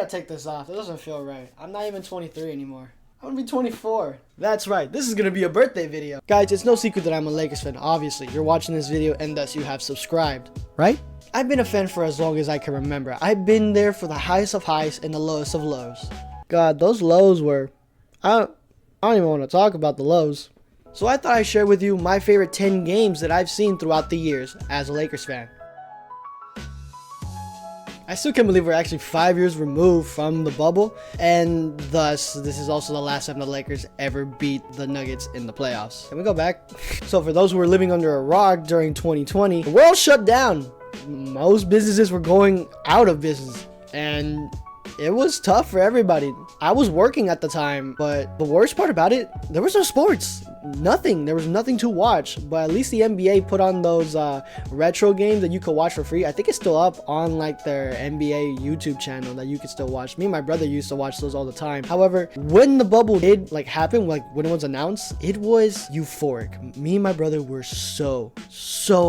gotta take this off. It doesn't feel right. I'm not even 23 anymore. I'm gonna be 24. That's right, this is gonna be a birthday video. Guys, it's no secret that I'm a Lakers fan. Obviously, you're watching this video and thus you have subscribed, right? I've been a fan for as long as I can remember. I've been there for the highest of highs and the lowest of lows. God, those lows were... I don't even want to talk about the lows. So I thought I'd share with you my favorite 10 games that I've seen throughout the years as a Lakers fan. I still can't believe we're actually 5 years removed from the bubble, and thus this is also the last time the Lakers ever beat the Nuggets in the playoffs. Can we go back? So for those who were living under a rock during 2020, the world shut down. Most businesses were going out of business, and it was tough for everybody. I was working at the time, but the worst part about it, there was no sports. Nothing. There was nothing to watch, but at least the NBA put on those retro games that you could watch for free. I think it's still up on like their NBA YouTube channel that you could still watch. Me and my brother used to watch those all the time. However, when the bubble did like happen, like when it was announced, it was euphoric. Me and my brother were so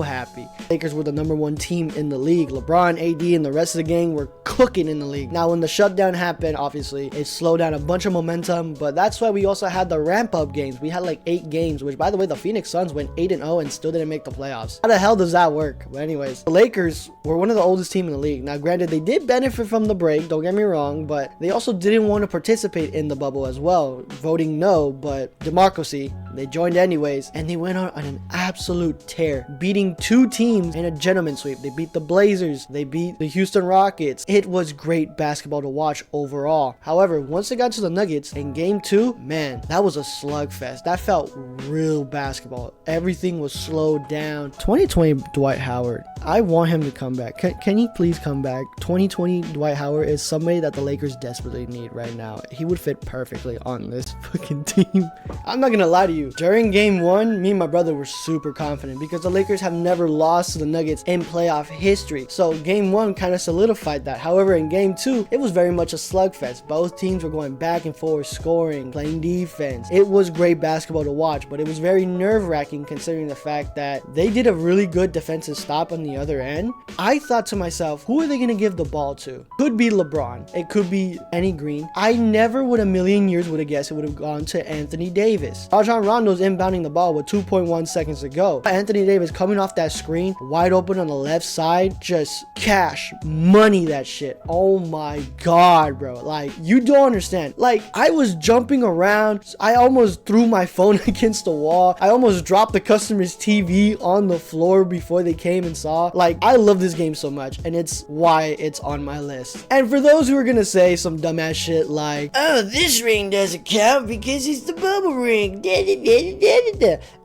happy. Lakers were the #1 team in the league. LeBron, AD, and the rest of the gang were cooking in the league. Now when the shutdown happened, obviously it slowed down a bunch of momentum, but that's why we also had the ramp up games. We had like 8 games, which by the way, the Phoenix Suns went 8-0 and still didn't make the playoffs. How the hell does that work? But anyways, the Lakers were one of the oldest teams in the league. Now granted, they did benefit from the break, don't get me wrong, but they also didn't want to participate in the bubble as well, voting no. But democracy, they joined anyways, and they went on an absolute tear, beating 2 teams in a gentleman's sweep. They beat the Blazers, they beat the Houston Rockets. It was great basketball to watch overall. However, once they got to the Nuggets in game 2, man, that was a slugfest. That felt real basketball. Everything was slowed down. 2020 Dwight Howard, I want him to come back. Can he please come back? 2020 Dwight Howard is somebody that the Lakers desperately need right now. He would fit perfectly on this fucking team. I'm not gonna lie to you. During game 1, me and my brother were super confident because the Lakers have never lost to the Nuggets in playoff history. So game 1 kind of solidified that. However, in game 2, it was very much a slugfest. Both teams were going back and forth, scoring, playing defense. It was great basketball to watch, but it was very nerve-wracking considering the fact that they did a really good defensive stop on the other end. I thought to myself, who are they going to give the ball to? Could be LeBron. It could be Annie Green. I never would a million years would have guessed it would have gone to Anthony Davis. Rajon Rondo's inbounding the ball with 2.1 seconds to go. Anthony Davis coming off that screen, wide open on the left side, just cash money that shit. Oh my god, bro. Like, you don't understand. Like, I was jumping around. I almost threw my phone against the wall. I almost dropped the customer's TV on the floor before they came and saw. Like, I love this game so much, and it's why it's on my list. And for those who are gonna say some dumbass shit like, oh, this ring doesn't count because it's the bubble ring,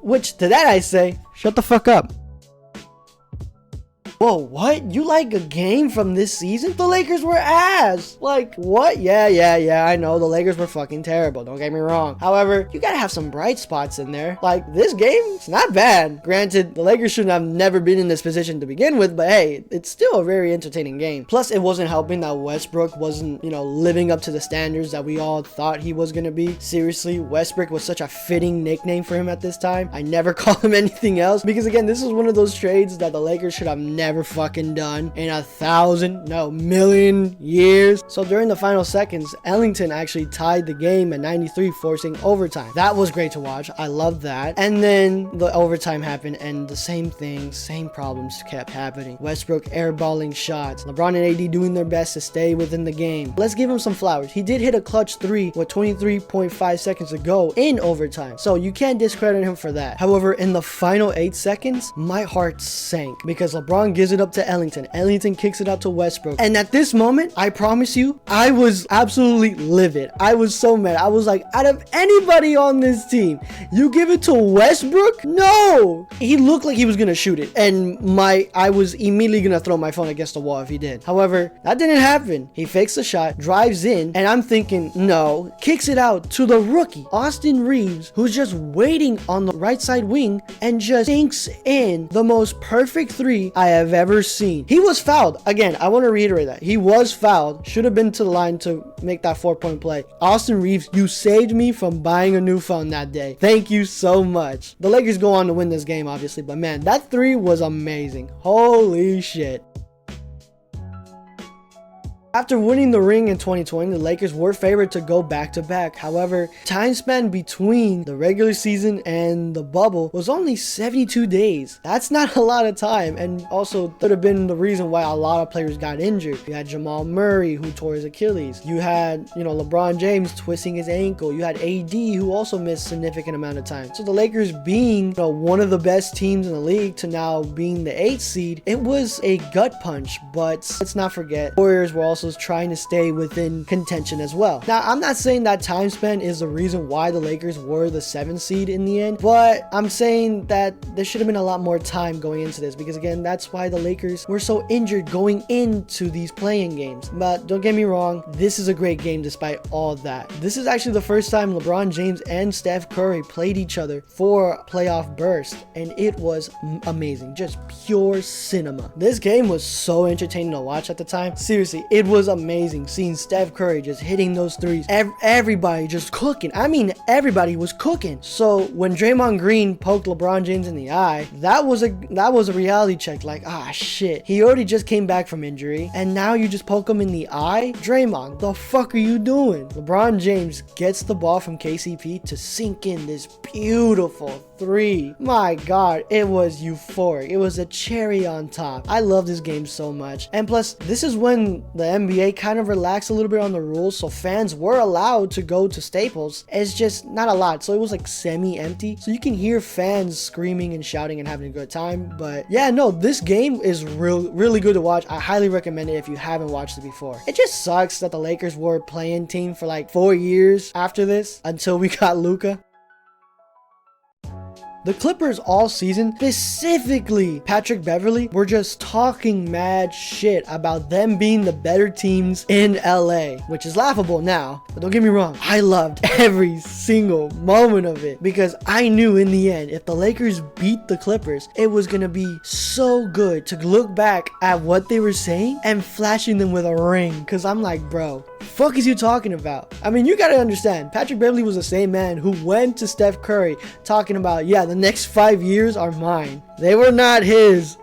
which to that I say, shut the fuck up. Whoa, what? You like a game from this season? The Lakers were ass. Like, what? Yeah, I know the Lakers were fucking terrible. Don't get me wrong. However, you gotta have some bright spots in there. Like, this game, it's not bad. Granted, the Lakers shouldn't have never been in this position to begin with, but hey, it's still a very entertaining game. Plus, it wasn't helping that Westbrook wasn't, living up to the standards that we all thought he was gonna be. Seriously, Westbrook was such a fitting nickname for him at this time. I never call him anything else because, again, this is one of those trades that the Lakers should have never fucking done in 1,000,000 years. So during the final seconds, Ellington actually tied the game at 93, forcing overtime. That was great to watch. I love that. And then the overtime happened, and the same problems kept happening. Westbrook airballing shots, LeBron and AD doing their best to stay within the game. Let's give him some flowers. He did hit a clutch 3 with 23.5 seconds to go in overtime, so you can't discredit him for that. However, in the final 8 seconds, my heart sank because LeBron gives it up to Ellington. Ellington kicks it out to Westbrook. And at this moment, I promise you, I was absolutely livid. I was so mad. I was like, out of anybody on this team, you give it to Westbrook? No! He looked like he was gonna shoot it. And I was immediately gonna throw my phone against the wall if he did. However, that didn't happen. He fakes the shot, drives in, and I'm thinking, no, kicks it out to the rookie, Austin Reeves, who's just waiting on the right side wing and just sinks in the most perfect 3 I have ever seen. He was fouled. Again, I want to reiterate that. He was fouled. Should have been to the line to make that 4-point play. Austin Reeves, you saved me from buying a new phone that day. Thank you so much. The Lakers go on to win this game, obviously, but man, that 3 was amazing. Holy shit. After winning the ring in 2020, the Lakers were favored to go back-to-back. However, time spent between the regular season and the bubble was only 72 days. That's not a lot of time, and also could have been the reason why a lot of players got injured. You had Jamal Murray, who tore his Achilles. You had, LeBron James twisting his ankle. You had AD, who also missed a significant amount of time. So the Lakers being one of the best teams in the league to now being the 8th seed, it was a gut punch. But let's not forget, Warriors were also trying to stay within contention as well. Now, I'm not saying that time spent is the reason why the Lakers were the 7th seed in the end, but I'm saying that there should have been a lot more time going into this, because again, that's why the Lakers were so injured going into these playing games. But don't get me wrong, this is a great game despite all that. This is actually the first time LeBron James and Steph Curry played each other for a playoff burst, and it was amazing. Just pure cinema. This game was so entertaining to watch at the time. Seriously, it was amazing seeing Steph Curry just hitting those threes. Everybody just cooking. I mean, everybody was cooking. So when Draymond Green poked LeBron James in the eye, that was a reality check. Like, shit, he already just came back from injury, and now you just poke him in the eye? Draymond, the fuck are you doing? LeBron James gets the ball from KCP to sink in this beautiful three. My God, it was euphoric. It was a cherry on top. I love this game so much. And plus, this is when the NBA kind of relaxed a little bit on the rules, so fans were allowed to go to Staples. It's just not a lot, so it was like semi-empty, so you can hear fans screaming and shouting and having a good time. But yeah, no, this game is really good to watch. I highly recommend it if you haven't watched it before. It just sucks that the Lakers were playing team for like 4 years after this until we got Luka. The Clippers all season, specifically Patrick Beverley, were just talking mad shit about them being the better teams in LA, which is laughable now, but don't get me wrong, I loved every single moment of it, because I knew in the end, if the Lakers beat the Clippers, it was gonna be so good to look back at what they were saying and flashing them with a ring, because I'm like, bro, fuck is you talking about? I mean, you gotta understand, Patrick Beverley was the same man who went to Steph Curry talking about, yeah, the next 5 years are mine. They were not his.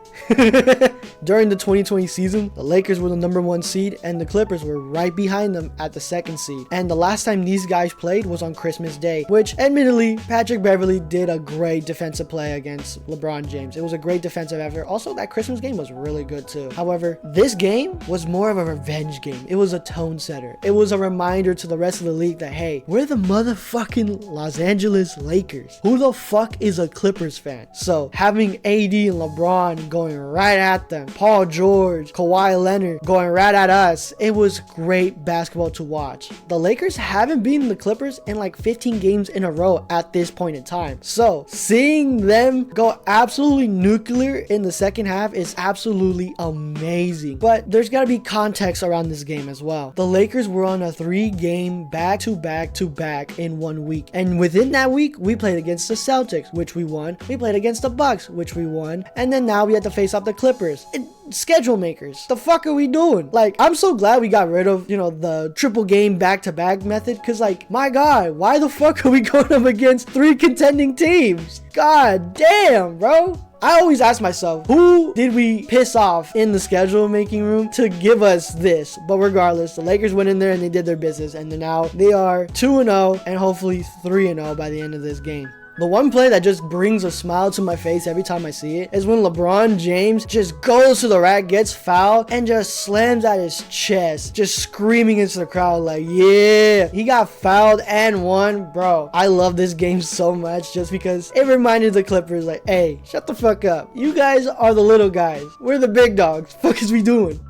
During the 2020 season, the Lakers were the #1 seed and the Clippers were right behind them at the 2nd seed. And the last time these guys played was on Christmas Day, which admittedly, Patrick Beverley did a great defensive play against LeBron James. It was a great defensive effort. Also, that Christmas game was really good too. However, this game was more of a revenge game. It was a tone setter. It was a reminder to the rest of the league that, hey, we're the motherfucking Los Angeles Lakers. Who the fuck is a Clippers fan? So having AD and LeBron going right at them, Paul George, Kawhi Leonard going right at us, it was great basketball to watch. The Lakers haven't beaten the Clippers in like 15 games in a row at this point in time. So seeing them go absolutely nuclear in the second half is absolutely amazing. But there's got to be context around this game as well. The Lakers were on a 3-game back-to-back in 1 week. And within that week, we played against the Celtics, which we won. We played against the Bucks, which we won. And then now we had to face off the Clippers. Schedule makers. The fuck are we doing? Like, I'm so glad we got rid of, the triple game back-to-back method, because like, my God, why the fuck are we going up against 3 contending teams? God damn, bro. I always ask myself, who did we piss off in the schedule making room to give us this? But regardless, the Lakers went in there and they did their business, and they are 2-0 and hopefully 3-0 by the end of this game. The one play that just brings a smile to my face every time I see it is when LeBron James just goes to the rack, gets fouled, and just slams at his chest, just screaming into the crowd like, yeah, he got fouled and won. Bro, I love this game so much just because it reminded the Clippers like, hey, shut the fuck up. You guys are the little guys. We're the big dogs. Fuck is we doing?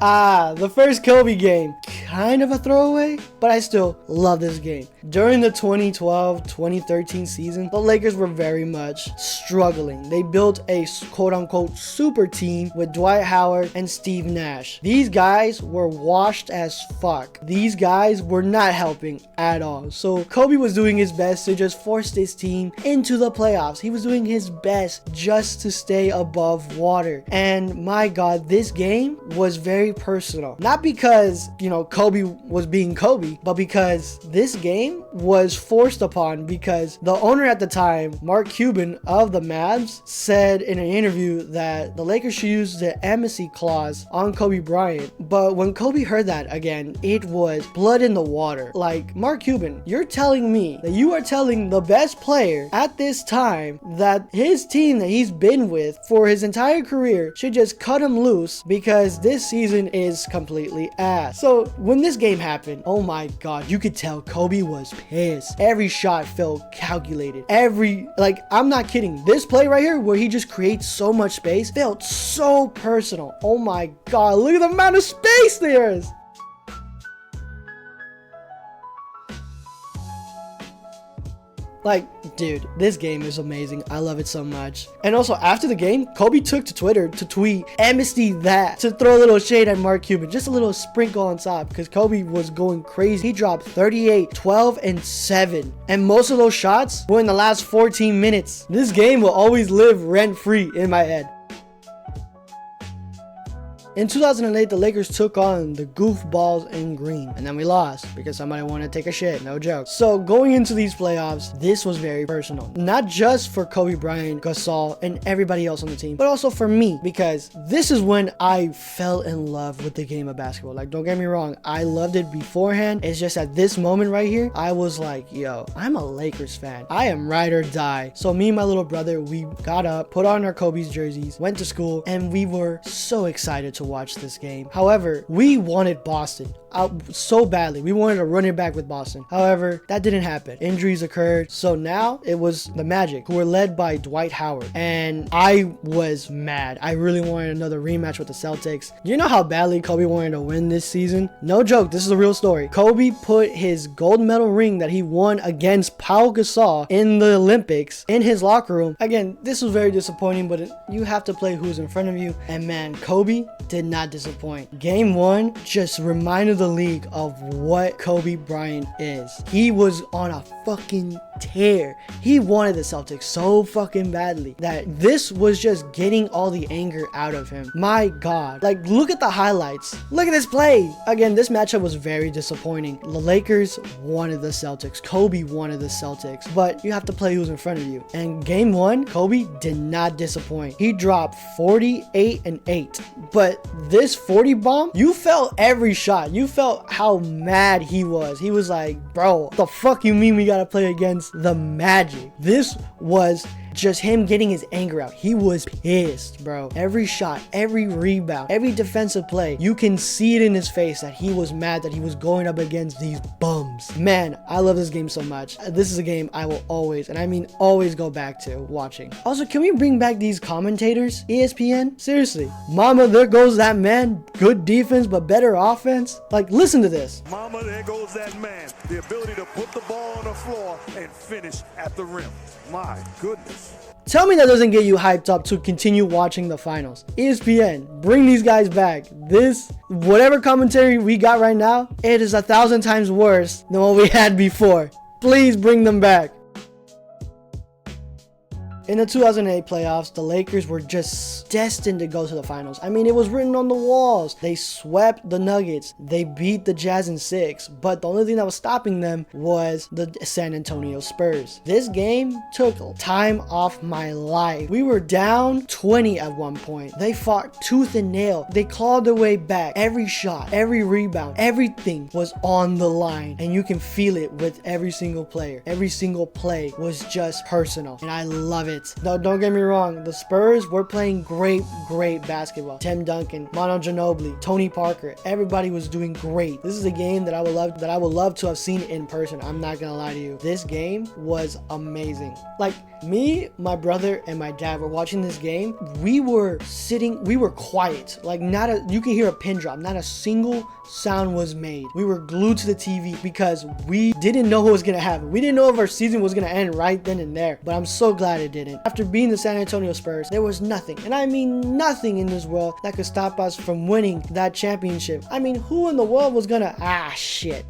The first Kobe game. Kind of a throwaway, but I still love this game. During the 2012-2013 season, the Lakers were very much struggling. They built a quote-unquote super team with Dwight Howard and Steve Nash. These guys were washed as fuck. These guys were not helping at all. So Kobe was doing his best to just force this team into the playoffs. He was doing his best just to stay above water. And my God, this game was very personal. Not because, Kobe was being Kobe, but because this game was forced upon because the owner at the time, Mark Cuban of the Mavs, said in an interview that the Lakers should use the amnesty clause on Kobe Bryant. But when Kobe heard that, again, it was blood in the water. Like, Mark Cuban, you're telling me that you are telling the best player at this time that his team that he's been with for his entire career should just cut him loose because this season is completely ass. So when this game happened, oh my god, you could tell Kobe was pissed. Every shot felt calculated. I'm not kidding. This play right here where he just creates so much space felt so personal. Oh my god, look at the amount of space there is. Like, dude, this game is amazing. I love it so much. And also, after the game, Kobe took to Twitter to tweet amnesty that, to throw a little shade at Mark Cuban, just a little sprinkle on top, because Kobe was going crazy. He dropped 38, 12, and 7. And most of those shots were in the last 14 minutes. This game will always live rent-free in my head. In 2008, the Lakers took on the Goofballs in green, and then we lost because somebody wanted to take a shit, no joke. So going into these playoffs, this was very personal. Not just for Kobe Bryant, Gasol, and everybody else on the team, but also for me, because this is when I fell in love with the game of basketball. Like, don't get me wrong, I loved it beforehand. It's just at this moment right here, I was like, yo, I'm a Lakers fan. I am ride or die. So me and my little brother, we got up, put on our Kobe's jerseys, went to school, and we were so excited to watch this game. However, we wanted Boston out so badly. We wanted to run it back with Boston. However, that didn't happen. Injuries occurred. So now it was the Magic, who were led by Dwight Howard. And I was mad. I really wanted another rematch with the Celtics. You know how badly Kobe wanted to win this season? No joke. This is a real story. Kobe put his gold medal ring that he won against Pau Gasol in the Olympics in his locker room. Again, this was very disappointing, but you have to play who's in front of you. And man, Kobe did not disappoint. Game 1 just reminded the league of what Kobe Bryant is. He was on a fucking tear. He wanted the Celtics so fucking badly that this was just getting all the anger out of him. My god. Like, look at the highlights. Look at this play. Again, this matchup was very disappointing. The Lakers wanted the Celtics. Kobe wanted the Celtics. But you have to play who's in front of you. And game 1, Kobe did not disappoint. He dropped 48 and 8. But this 40 bomb, you felt every shot. You felt how mad he was. He was like, bro, what the fuck you mean we gotta play against the Magic? This was just him getting his anger out. He was pissed, bro. Every shot, every rebound, every defensive play, you can see it in his face that he was mad that he was going up against these bums. Man, I love this game so much. This is a game I will always, and I mean always, go back to watching. Also, can we bring back these commentators? ESPN? Seriously. Mama, there goes that man. Good defense, but better offense. Like, listen to this. Mama, there goes that man. The ability to put the ball on the floor and finish at the rim. My goodness. Tell me that doesn't get you hyped up to continue watching the finals. ESPN, bring these guys back. This, whatever commentary we got right now, it is 1,000 times worse than what we had before. Please bring them back. In the 2008 playoffs, the Lakers were just destined to go to the finals. I mean, it was written on the walls. They swept the Nuggets. They beat the Jazz in 6. But the only thing that was stopping them was the San Antonio Spurs. This game took time off my life. We were down 20 at one point. They fought tooth and nail. They clawed their way back. Every shot, every rebound, everything was on the line. And you can feel it with every single player. Every single play was just personal. And I love it. No, don't get me wrong. The Spurs were playing great basketball. Tim Duncan, Manu Ginobili, Tony Parker, everybody was doing great. This is a game that I would love to have seen in person. I'm not gonna lie to you. This game was amazing. Like, me, my brother, and my dad were watching this game. We were quiet. Like, you can hear a pin drop. Not a single sound was made. We were glued to the TV because we didn't know what was gonna happen. We didn't know if our season was gonna end right then and there. But I'm so glad it didn't. After beating the San Antonio Spurs, there was nothing, and I mean nothing in this world that could stop us from winning that championship. I mean, who in the world was gonna shit.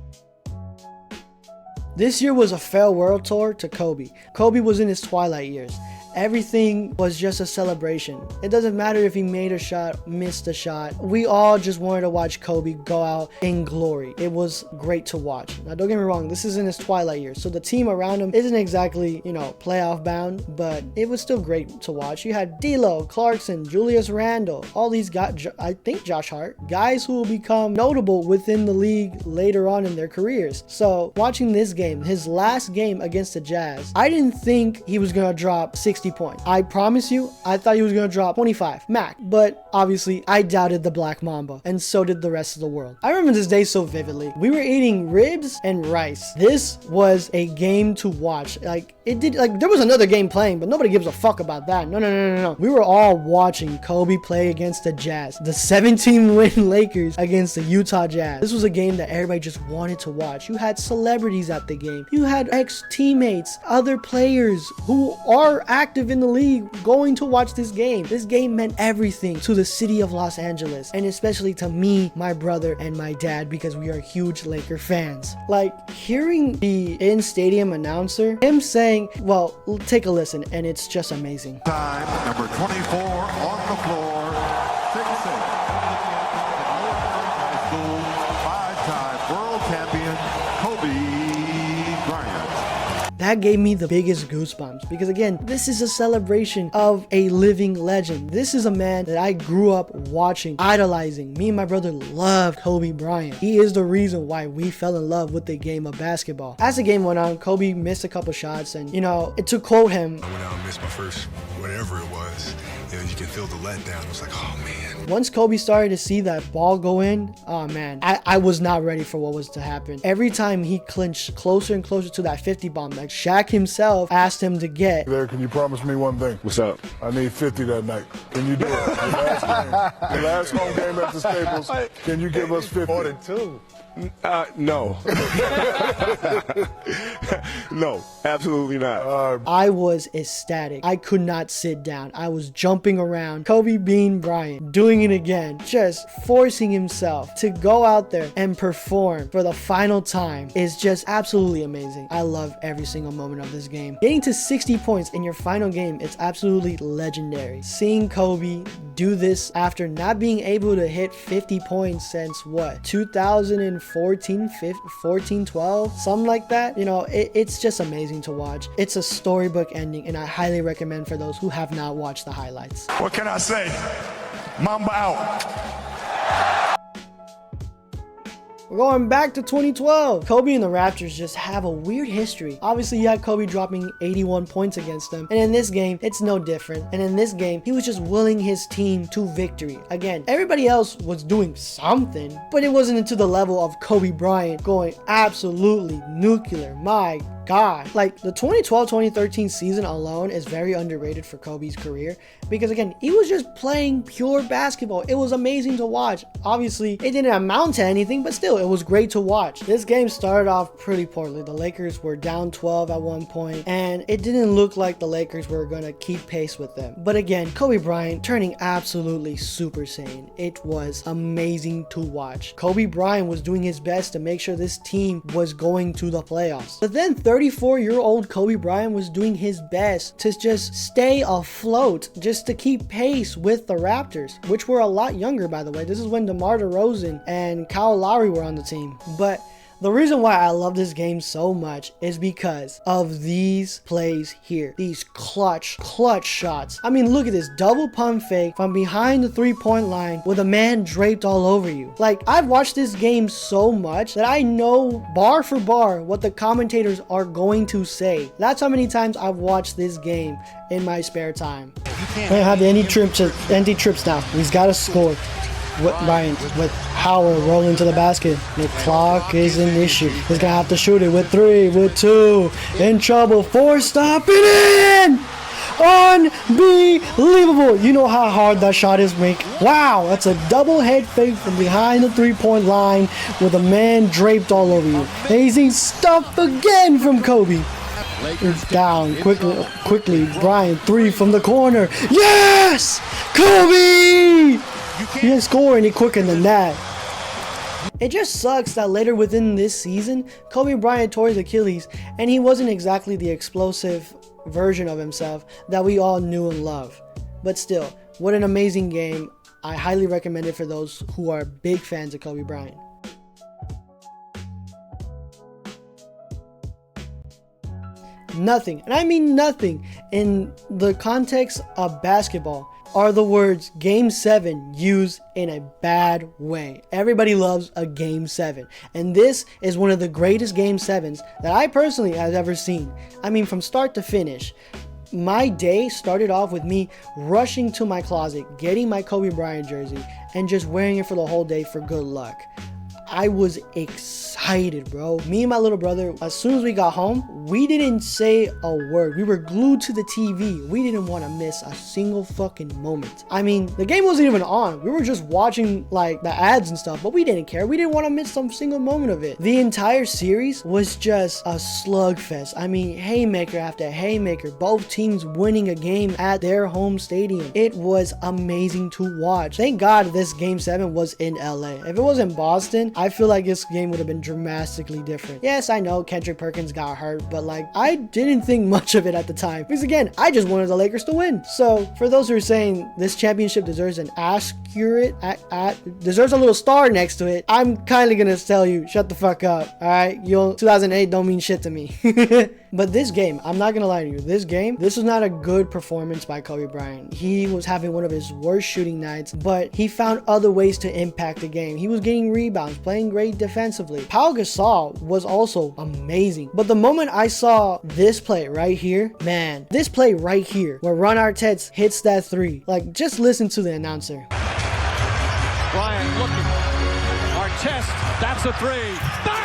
This year was a farewell tour to Kobe. Kobe was in his twilight years. everything was just a celebration. It doesn't matter if he made a shot, missed a shot. We all just wanted to watch Kobe go out in glory. It was great to watch. Now, don't get me wrong, this is in his twilight years, so the team around him isn't exactly, you know, playoff bound, but it was still great to watch. You had D'Lo, Clarkson, Julius Randle, all these guys, I think Josh Hart, guys who will become notable within the league later on in their careers. So watching this game, his last game against the Jazz, I didn't think he was gonna drop 60 points. I promise you, I thought he was gonna drop 25 max, but obviously I doubted the Black Mamba, and so did the rest of the world. I remember this day so vividly. We were eating ribs and rice. This was a game to watch. Like, it did, like, there was another game playing, but nobody gives a fuck about that. No. We were all watching Kobe play against the Jazz, the 17-win Lakers against the Utah Jazz. This was a game that everybody just wanted to watch. You had celebrities at the game. You had ex-teammates, other players who are active in the league going to watch this game. This game meant everything to the city of Los Angeles, and especially to me, my brother, and my dad, because we are huge Laker fans. Like, hearing the in-stadium announcer, him saying, well, take a listen, and it's just amazing. Time, number 24 on the floor, 6'6", five-time world champion, Kobe Bryant. That gave me the biggest goosebumps because, again, this is a celebration of a living legend. This is a man that I grew up watching, idolizing. Me and my brother loved Kobe Bryant. He is the reason why we fell in love with the game of basketball. As the game went on, Kobe missed a couple shots, and, you know, to quote him, I went out and missed my first whatever it was. You know, you can feel the letdown. It was like, oh man. Once Kobe started to see that ball go in, oh man, I was not ready for what was to happen. Every time he clinched closer and closer to that 50 bomb, like Shaq himself asked him to get. There, can you promise me one thing? What's up? I need 50 that night. Can you do it? The last home game at the Staples, can you give us 50? More than two. No. No, absolutely not. I was ecstatic. I could not sit down. I was jumping around. Kobe Bean Bryant doing it again, just forcing himself to go out there and perform for the final time is just absolutely amazing. I love every single moment of this game. Getting to 60 points in your final game, it's absolutely legendary. Seeing Kobe do this after not being able to hit 50 points since what, 2014, 14, 12, something like that. You know, it's just amazing to watch. It's a storybook ending, and I highly recommend for those who have not watched the highlights. What can I say? Mamba out. We're going back to 2012. Kobe and the Raptors just have a weird history. Obviously, you had Kobe dropping 81 points against them. And in this game, it's no different. And in this game, he was just willing his team to victory. Again, everybody else was doing something, but it wasn't into the level of Kobe Bryant going absolutely nuclear. My God. Like, the 2012-2013 season alone is very underrated for Kobe's career because, again, he was just playing pure basketball. It was amazing to watch. Obviously, it didn't amount to anything, but still, it was great to watch. This game started off pretty poorly. The Lakers were down 12 at one point, and it didn't look like the Lakers were going to keep pace with them. But again, Kobe Bryant turning absolutely Super Saiyan. It was amazing to watch. Kobe Bryant was doing his best to make sure this team was going to the playoffs. But then 34-year-old Kobe Bryant was doing his best to just stay afloat, just to keep pace with the Raptors, which were a lot younger, by the way. This is when DeMar DeRozan and Kyle Lowry were on the team. But the reason why I love this game so much is because of these plays here. These clutch shots. I mean, look at this double pump fake from behind the three-point line with a man draped all over you. Like, I've watched this game so much that I know bar for bar what the commentators are going to say. That's how many times I've watched this game in my spare time. I don't have any trips now. He's got to score. Bryant with Howard rolling to the basket. The clock is an issue. He's gonna have to shoot it with 3, with 2, in trouble. 4, stop it in! Unbelievable! You know how hard that shot is, Mike. Wow, that's a double head fake from behind the three-point line with a man draped all over you. Amazing stuff again from Kobe. It's down quickly. Bryant 3 from the corner. Yes! Kobe! He didn't score any quicker than that. It just sucks that later within this season, Kobe Bryant tore his Achilles, and he wasn't exactly the explosive version of himself that we all knew and love. But still, what an amazing game. I highly recommend it for those who are big fans of Kobe Bryant. Nothing, and I mean nothing, in the context of basketball are the words Game 7 used in a bad way. Everybody loves a Game 7, and this is one of the greatest Game 7s that I personally have ever seen. I mean, from start to finish. My day started off with me rushing to my closet, getting my Kobe Bryant jersey, and just wearing it for the whole day for good luck. I was excited, bro. Me and my little brother, as soon as we got home, we didn't say a word. We were glued to the TV. We didn't want to miss a single fucking moment. I mean, the game wasn't even on. We were just watching like the ads and stuff, but we didn't care. We didn't want to miss some single moment of it. The entire series was just a slugfest. I mean, haymaker after haymaker, both teams winning a game at their home stadium. It was amazing to watch. Thank God this Game 7 was in LA. If it was in Boston, I feel like this game would have been dramatically different. Yes, I know Kendrick Perkins got hurt, but like, I didn't think much of it at the time. Because again, I just wanted the Lakers to win. So for those who are saying this championship deserves an accurate, deserves a little star next to it, I'm kind of gonna tell you, shut the fuck up. All right, 2008 don't mean shit to me. But this game, I'm not gonna lie to you, this was not a good performance by Kobe Bryant. He was having one of his worst shooting nights, but he found other ways to impact the game. He was getting rebounds, playing great defensively. Pau Gasol was also amazing. But the moment I saw this play right here, man, this play right here, where Ron Artest hits that three, like, just listen to the announcer. Bryant looking. Artest, that's a three. Bang!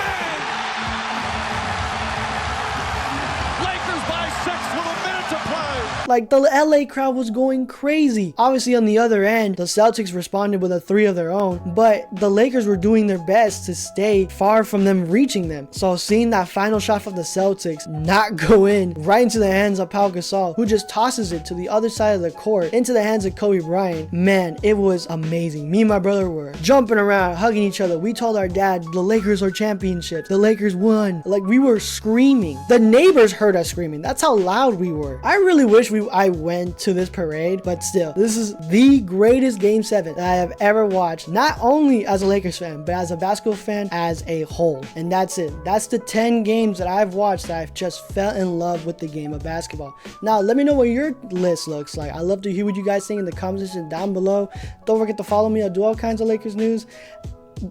Lakers by 6 with a minute to play. Like, the LA crowd was going crazy. Obviously, on the other end, the Celtics responded with a three of their own, but the Lakers were doing their best to stay far from them reaching them. So seeing that final shot from the Celtics not go in, right into the hands of Pau Gasol, who just tosses it to the other side of the court, into the hands of Kobe Bryant, man, it was amazing. Me and my brother were jumping around, hugging each other. We told our dad, the Lakers are championships. The Lakers won. Like, we were screaming. The neighbors heard us screaming. That's how loud we were. I really wish I went to this parade, but still, this is the greatest Game 7 that I have ever watched, not only as a Lakers fan, but as a basketball fan as a whole. And that's it. That's the 10 games that I've watched that I've just fell in love with the game of basketball. Now, let me know what your list looks like. I love to hear what you guys think in the comment section down below. Don't forget to follow me. I do all kinds of Lakers news.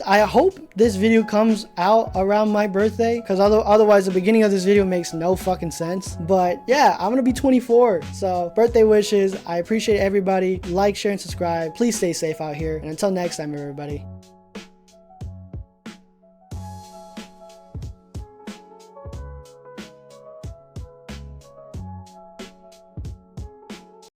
I hope this video comes out around my birthday, because otherwise the beginning of this video makes no fucking sense. But yeah, I'm gonna be 24, so birthday wishes. I appreciate everybody. Like, share, and subscribe. Please stay safe out here, and until next time, everybody.